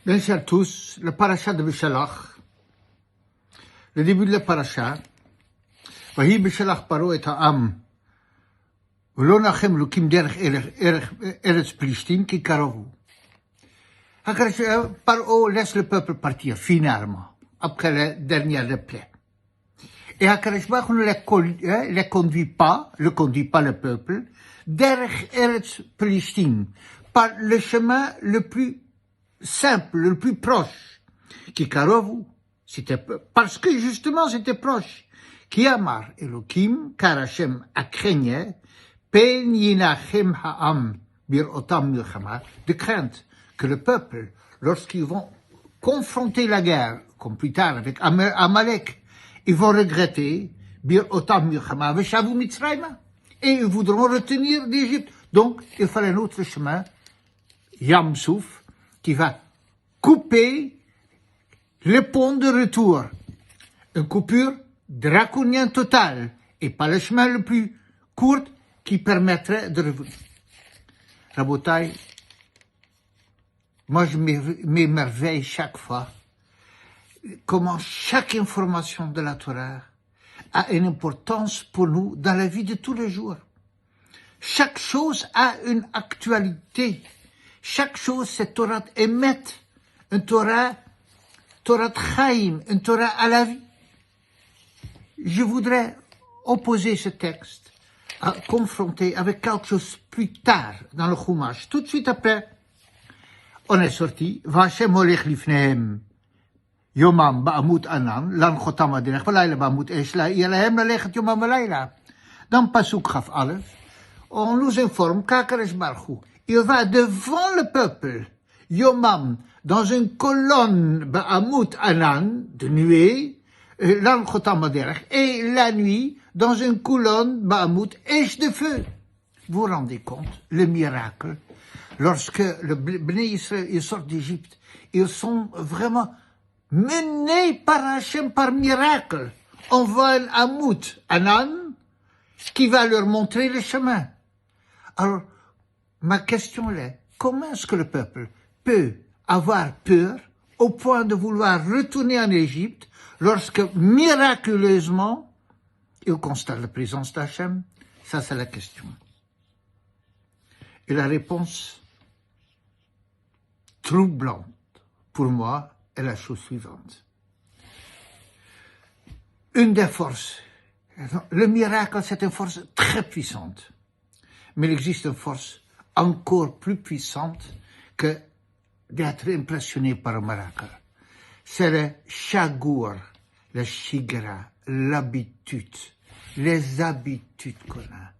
Bien chers tous, le parasha de Beshalach, le début de la parasha, Vahi Beshalach paro et ha'am, v'lo nachem lukim derech eretz Plishtim ki karovu. Paro laisse le peuple partir, finalement, après le dernier replay. Et HaKadosh Baruch Hu ne le conduit pas le peuple, derech eretz Plishtim, par le chemin le plus simple, le plus proche, qui karovu, c'était parce que justement c'était proche. Ki amar Elokim, car Hashem a craigné, pen yinachem ha'am bir otam milchama, de crainte que le peuple, lorsqu'ils vont confronter la guerre, comme plus tard avec Amalek, ils vont regretter bir otam milchama veshavu mitzrayma, et ils voudront retenir d'Égypte. Donc il fallait un autre chemin, Yam Souf, qui va couper le pont de retour. Une coupure draconienne totale et pas le chemin le plus court qui permettrait de revenir. Rabotai, moi je m'émerveille chaque fois comment chaque information de la Torah a une importance pour nous dans la vie de tous les jours. Chaque chose a une actualité. Chaque chose, c'est Torah émet, une Torah Chaim, une Torah à la vie. Je voudrais opposer ce texte, à confronter avec quelque chose plus tard dans le Chumash. Tout de suite après, on est sorti, Vashem olech lifnehem, yomam ba'amut anan, lan chotam aderech, valayla ba'amut eshla, yalahem lalechet yomam valayla. Dans Pasuk Chaf Aleph, on nous informe qu'HaKadosh Baruch Hu, il va devant le peuple, Yomam, dans une colonne Ba'amut Anan, de nuée, Lan Chotam Aderech, et la nuit, dans une colonne Ba'amut Esh de feu. Vous vous rendez compte, le miracle, lorsque le Bnei Israël sort d'Égypte, ils sont vraiment menés par Hachem par miracle. On voit un Amut Anan qui va leur montrer le chemin. Alors, ma question est, comment est-ce que le peuple peut avoir peur au point de vouloir retourner en Égypte lorsque miraculeusement il constate la présence d'Hachem? Ça, c'est la question. Et la réponse troublante pour moi est la chose suivante. Une des forces, le miracle, c'est une force très puissante, mais il existe une force encore plus puissante que d'être impressionné par un miracle. C'est le chagour, le shigra, l'habitude, les habitudes qu'on a.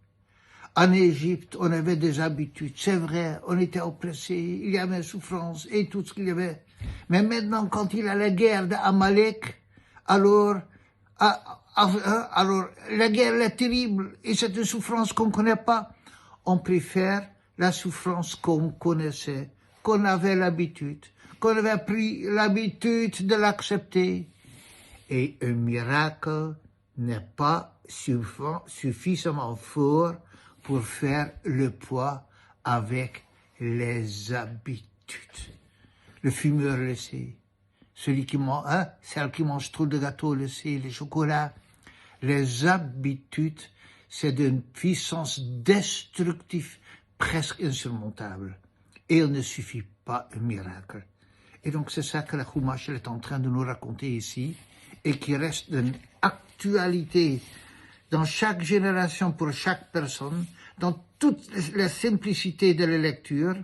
En Égypte, on avait des habitudes, c'est vrai, on était oppressé, il y avait souffrance et tout ce qu'il y avait. Mais maintenant, quand il y a la guerre d'Amalek, alors la guerre est terrible et c'est une souffrance qu'on ne connaît pas. On préfère la souffrance qu'on connaissait, qu'on avait l'habitude, qu'on avait pris l'habitude de l'accepter. Et un miracle n'est pas suffisamment fort pour faire le poids avec les habitudes. Le fumeur le sait, celle qui mange trop de gâteaux le sait, les chocolats. Les habitudes, c'est d'une puissance destructive presque insurmontable. Et il ne suffit pas un miracle. Et donc c'est ça que la Chumash est en train de nous raconter ici, et qui reste d'une actualité dans chaque génération pour chaque personne, dans toute la simplicité de la lecture.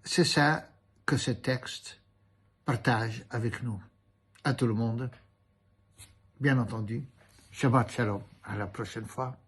C'est ça que ce texte partage avec nous. À tout le monde, bien entendu. Shabbat Shalom. À la prochaine fois.